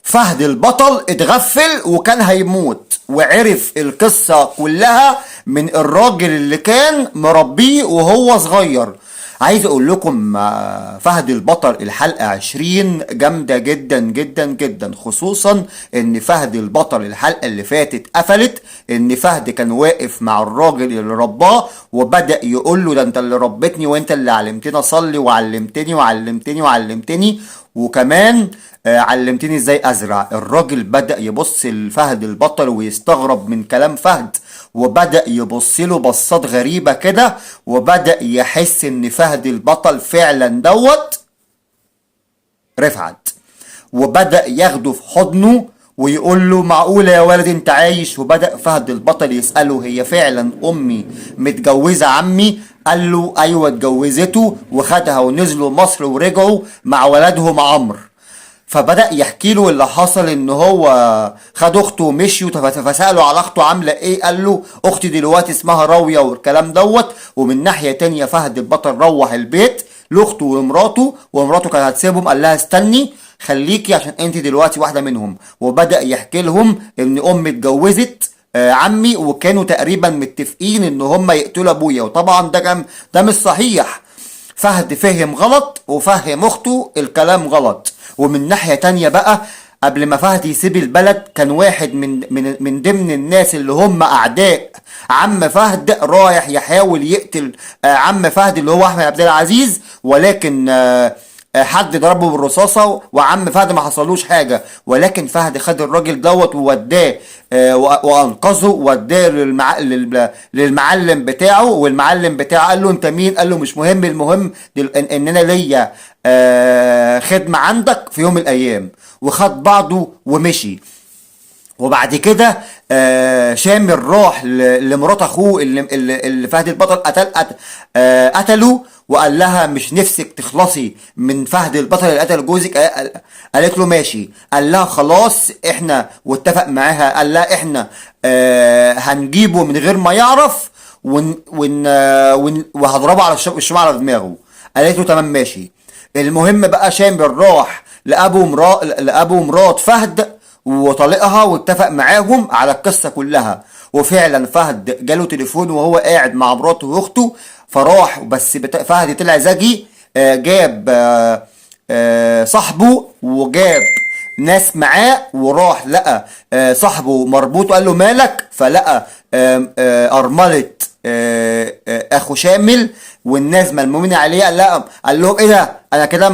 فهد البطل اتغفل وكان هيموت، وعرف القصة كلها من الراجل اللي كان مربيه وهو صغير. عايز اقول لكم فهد البطل الحلقة 20 جامدة جدا جدا جدا، خصوصا ان فهد البطل الحلقة اللي فاتت قفلت ان فهد كان واقف مع الراجل اللي رباه وبدأ يقول له ده انت اللي ربتني وانت اللي علمتني اصلي وعلمتني وعلمتني وعلمتني وكمان علمتني ازاي ازرع. الراجل بدأ يبص لفهد البطل ويستغرب من كلام فهد، وبدأ يبص له بصات غريبة كده، وبدأ يحس ان فهد البطل فعلا رفعت، وبدأ ياخده في حضنه ويقول له معقولة يا ولد انت عايش؟ وبدأ فهد البطل يسأله هي فعلا امي متجوزة عمي؟ قال له ايوه اتجوزته وخدها ونزلوا مصر ورجعوا مع ولدهم عمرو. فبدأ يحكي له اللي حصل ان هو خد اخته ومشي، فسأله على اخته عاملة ايه، قال له اختي دلوقتي اسمها راوية والكلام دوت. ومن ناحية تانية فهد البطل روح البيت لاخته ومراته كانت هتسيبهم، قال لها استني خليكي عشان انت دلوقتي واحدة منهم. وبدأ يحكي لهم ان امي اتجوزت عمي، وكانوا تقريبا متفقين ان هم يقتلوا ابويا، وطبعا ده مش صحيح. فهد فهم غلط وفهم اخته الكلام غلط. ومن ناحية تانية بقى، قبل ما فهد يسيب البلد كان واحد من ضمن الناس اللي هم اعداء عم فهد رايح يحاول يقتل عم فهد اللي هو احمد عبد العزيز، ولكن حد ضربه بالرصاصة وعم فهد ما حصلوش حاجة. ولكن فهد خد الراجل دوت ووداه وانقذه، ووداه للمعلم بتاعه، والمعلم بتاعه قال له انت مين؟ قال له مش مهم، المهم ان انا ليا خدمة عندك في يوم من الايام. وخد بعضه ومشي. وبعد كده شامل راح لمرات اخوه اللي فهد البطل قتله، وقال لها مش نفسك تخلصي من فهد البطل اللي قتل جوزك؟ قالت له ماشي. قال لها خلاص احنا، واتفق معاها قال لها احنا هنجيبه من غير ما يعرف وهضربه على الشمع على دماغه. قالت له تمام ماشي. المهم بقى شامل راح لابو مرات فهد وطلقها واتفق معاهم على القصة كلها. وفعلا فهد جاله تليفون وهو قاعد مع مراته واخته، فراح. بس فهد طلع ذكي، جاب صاحبه وجاب ناس معاه، وراح لقى صاحبه مربوط وقال له مالك، فلقى أرملة اخو شامل والناس ملمومين عليه. قال لهم ايه ده، انا كده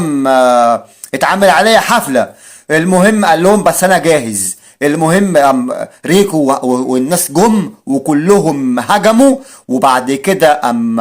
اتعمل عليا حفلة. المهم قال لهم بس انا جاهز. المهم ريكو والناس جم وكلهم هجموا. وبعد قام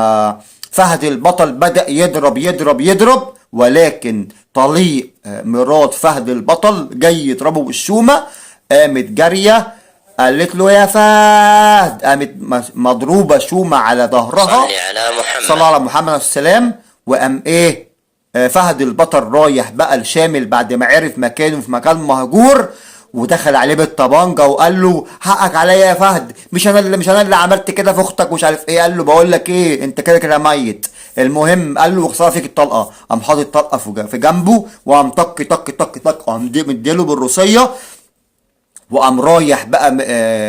فهد البطل بدأ يضرب يضرب يضرب، ولكن طليق مرات فهد البطل جاي يضربه بالشومة، قامت جارية قالت له يا فهد، قامت مضروبة شومة على ظهرها. صلي على محمد، صلى على محمد السلام. وقام ايه فهد البطل رايح بقى لشامل بعد ما عرف مكانه في مكان مهجور، ودخل عليه بالطبانجه وقال له حقك عليا يا فهد، مش انا اللي عملت كده في اختك ومش عارف ايه. قال له بقول لك ايه، انت كده كده ميت. المهم قال له خساره فيك الطلقه. قام حاطط الطلقه في جنبه، وقام طق طق طق طق، قام مديله بالروسيه. وقام رايح بقى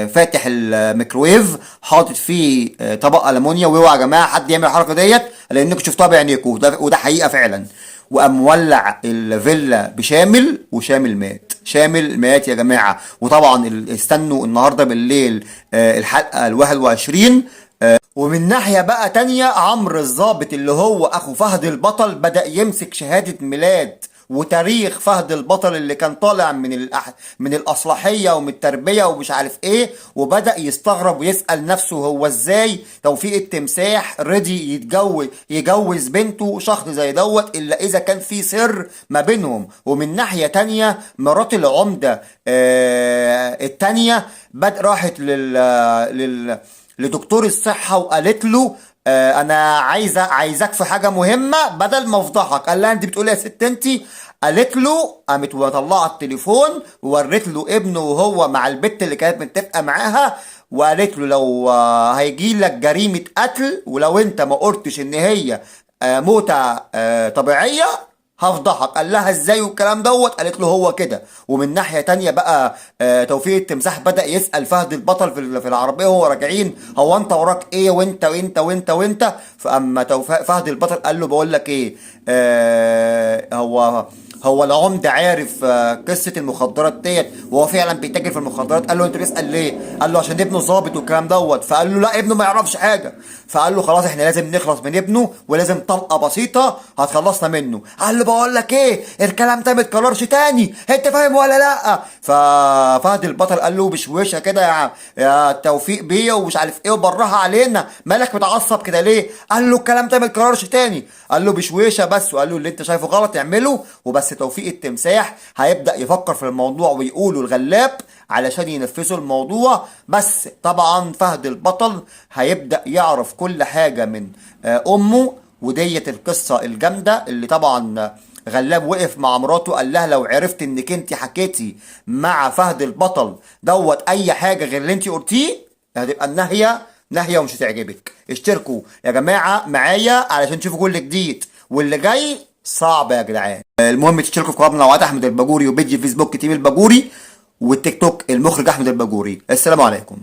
فاتح الميكرويف حاطط فيه طبق المونيا. ويوعى يا جماعه حد يعمل الحركه ديت لانكم شفتوها بعينيكم، وده حقيقه فعلا. وقام مولع الفيلا بشامل، وشامل مات. شامل مات يا جماعه. وطبعا استنوا النهارده بالليل الحلقه ال21. ومن ناحية بقى تانية، عمرو الضابط اللي هو اخو فهد البطل بدأ يمسك شهادة ميلاد وتاريخ فهد البطل اللي كان طالع من الاصلاحية ومن التربية ومش عارف ايه، وبدأ يستغرب ويسأل نفسه هو ازاي توفيق التمساح رضي يجوز بنته شخص زي دوت الا اذا كان في سر ما بينهم. ومن ناحية تانية مرات العمدة التانية راحت لدكتور الصحة وقالت له انا عايزك في حاجة مهمة بدل ما افضحك. قال لها انت بتقول يا ست انت؟ قالت له، قامت مطلعه التليفون وورت له ابنه وهو مع البت اللي كانت متفقة معاها، وقالت له لو هيجي لك جريمة قتل ولو انت ما قلتش ان هي موتة طبيعية هفضحك. قال لها ازاي والكلام دوت، قالت له هو كده. ومن ناحيه تانية بقى توفيق التمساح بدأ يسأل فهد البطل في العربيه وهو راجعين، هو انت وراك ايه وانت وانت وانت وانت. فاما فهد البطل قال له بقول لك ايه، هو العمدة عارف قصة المخدرات ديت وهو فعلا بيتاجر في المخدرات. قال له انت بتسأل ليه؟ قال له عشان ابنه ظابط والكلام دوت. فقال له لا ابنه ما يعرفش حاجة. فقال له خلاص احنا لازم نخلص من ابنه ولازم طلقة بسيطة هتخلصنا منه. قال له بقول لك ايه، الكلام ده ما يتكررش تاني، انت فاهم ولا لا؟ ففهد البطل قال له بشويشه كده يا توفيق بيه ومش عارف ايه وبرها علينا، مالك متعصب كده ليه؟ قال له الكلام ده ما يتكررش تاني. قال له بشويشه بس، وقال له اللي انت شايفه غلط اعمله وبس. توفيق التمساح هيبدأ يفكر في الموضوع ويقوله الغلاب علشان ينفذوا الموضوع. بس طبعا فهد البطل هيبدأ يعرف كل حاجة من أمه، وديت القصة الجامدة اللي طبعا غلاب وقف مع مراته قال لها لو عرفت انك انت حكيتي مع فهد البطل دوت اي حاجة غير اللي انت قلتيه هتبقى نهية ومش هتعجبك. اشتركوا يا جماعة معايا علشان تشوفوا كل جديد، واللي جاي صعب يا جدعان. المهم تشتركوا في قناه قنوات احمد الباجوري، وبيجي فيسبوك تيم الباجوري، والتيك توك المخرج احمد الباجوري. السلام عليكم.